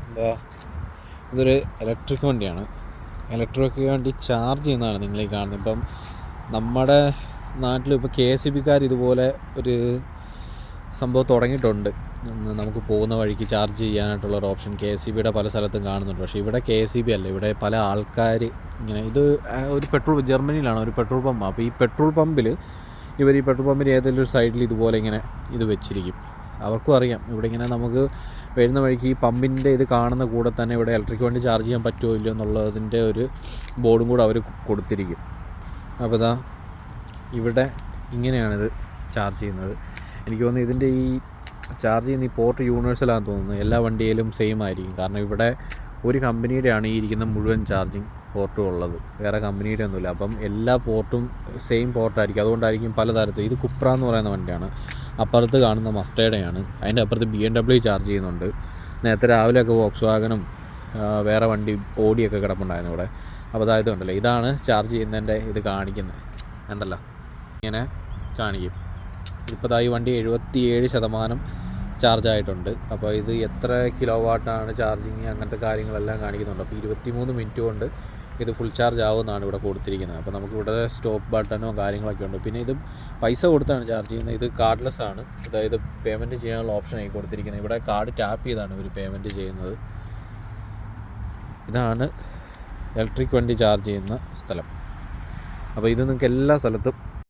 എന്താ ഇതൊരു ഇലക്ട്രിക് വണ്ടിയാണ്. ഇലക്ട്രിക് വണ്ടി ചാർജ് ചെയ്യുന്നതാണ് നിങ്ങളീ കാണുന്നത്. ഇപ്പം നമ്മുടെ നാട്ടിലിപ്പോൾ KSEBക്കാർ ഇതുപോലെ ഒരു സംഭവം തുടങ്ങിയിട്ടുണ്ട്. നമുക്ക് പോകുന്ന വഴിക്ക് ചാർജ് ചെയ്യാനായിട്ടുള്ളൊരു ഓപ്ഷൻ KSEBയുടെ പല സ്ഥലത്തും കാണുന്നുണ്ട്. പക്ഷേ ഇവിടെ KSEB അല്ല, ഇവിടെ പല ആൾക്കാർ ഇങ്ങനെ ഇത് ഒരു ജർമ്മനിയിലാണ് ഒരു പെട്രോൾ പമ്പ്. അപ്പോൾ ഈ പെട്രോൾ പമ്പിൽ ഈ പെട്രോൾ പമ്പിൻ്റെ ഏതെങ്കിലും ഒരു സൈഡിൽ ഇതുപോലെ ഇങ്ങനെ ഇത് വെച്ചിരിക്കും. അവർക്കും അറിയാം ഇവിടെ ഇങ്ങനെ നമുക്ക് വരുന്ന വഴിക്ക് ഈ പമ്പിൻ്റെ ഇത് കാണുന്ന കൂടെ തന്നെ ഇവിടെ ഇലക്ട്രിക് വണ്ടി ചാർജ് ചെയ്യാൻ പറ്റുമോ ഇല്ലയോ എന്നുള്ളതിൻ്റെ ഒരു ബോർഡും കൂടെ അവർ കൊടുത്തിരിക്കും. അപ്പോൾ ഇതാ ഇവിടെ ഇങ്ങനെയാണിത് ചാർജ് ചെയ്യുന്നത്. എനിക്ക് തോന്നുന്നു ഇതിൻ്റെ ഈ ചാർജ് ചെയ്യുന്ന ഈ പോർട്ട് യൂണിവേഴ്സലാണെന്ന് തോന്നുന്നു. എല്ലാ വണ്ടിയിലും സെയിം ആയിരിക്കും. കാരണം ഇവിടെ ഒരു കമ്പനിയുടെയാണ് ഈ ഇരിക്കുന്ന മുഴുവൻ ചാർജിങ് പോർട്ടും ഉള്ളത്, വേറെ കമ്പനിയുടെ ഒന്നുമില്ല. അപ്പം എല്ലാ പോർട്ടും സെയിം പോർട്ടായിരിക്കും. അതുകൊണ്ടായിരിക്കും പലതരത്തിൽ. ഇത് കുപ്ര എന്ന് പറയുന്ന വണ്ടിയാണ്. അപ്പുറത്ത് കാണുന്ന മസ്റ്റേഡയാണ്. അതിൻ്റെ അപ്പുറത്ത് BMW ചാർജ് ചെയ്യുന്നുണ്ട്. നേരത്തെ രാവിലെയൊക്കെ വോക്സ്വാഗനും വേറെ വണ്ടി ഓടിയൊക്കെ കിടപ്പുണ്ടായിരുന്നു ഇവിടെ. അപ്പോൾ അതായത് ഉണ്ടല്ലോ, ഇതാണ് ചാർജ് ചെയ്യുന്നതിൻ്റെ ഇത് കാണിക്കുന്നത്. ഉണ്ടല്ലോ ഇങ്ങനെ കാണിക്കും. ഇപ്പോൾ ഈ വണ്ടി 77% ചാർജ് ആയിട്ടുണ്ട്. അപ്പോൾ ഇത് എത്ര കിലോ വാട്ടാണ് ചാർജിങ് അങ്ങനത്തെ കാര്യങ്ങളെല്ലാം കാണിക്കുന്നുണ്ട്. അപ്പോൾ 23 മിനിറ്റ് കൊണ്ട് ഇത് ഫുൾ ചാർജ് ആവുമെന്നാണ് ഇവിടെ കൊടുത്തിരിക്കുന്നത്. അപ്പോൾ നമുക്കിവിടെ സ്റ്റോപ്പ് ബട്ടണോ കാര്യങ്ങളൊക്കെ ഉണ്ട്. പിന്നെ ഇത് പൈസ കൊടുത്താണ് ചാർജ് ചെയ്യുന്നത്. ഇത് കാർഡ്ലെസ് ആണ്. അതായത് പേയ്മെൻറ്റ് ചെയ്യാനുള്ള ഓപ്ഷനായി കൊടുത്തിരിക്കുന്നത്. ഇവിടെ കാർഡ് ടാപ്പ് ചെയ്താണ് ഇവർ പേയ്മെൻറ്റ് ചെയ്യുന്നത്. ഇതാണ് ഇലക്ട്രിക് വണ്ടി ചാർജ് ചെയ്യുന്ന സ്ഥലം. അപ്പോൾ ഇത് നിങ്ങൾക്ക് എല്ലാ സ്ഥലത്തും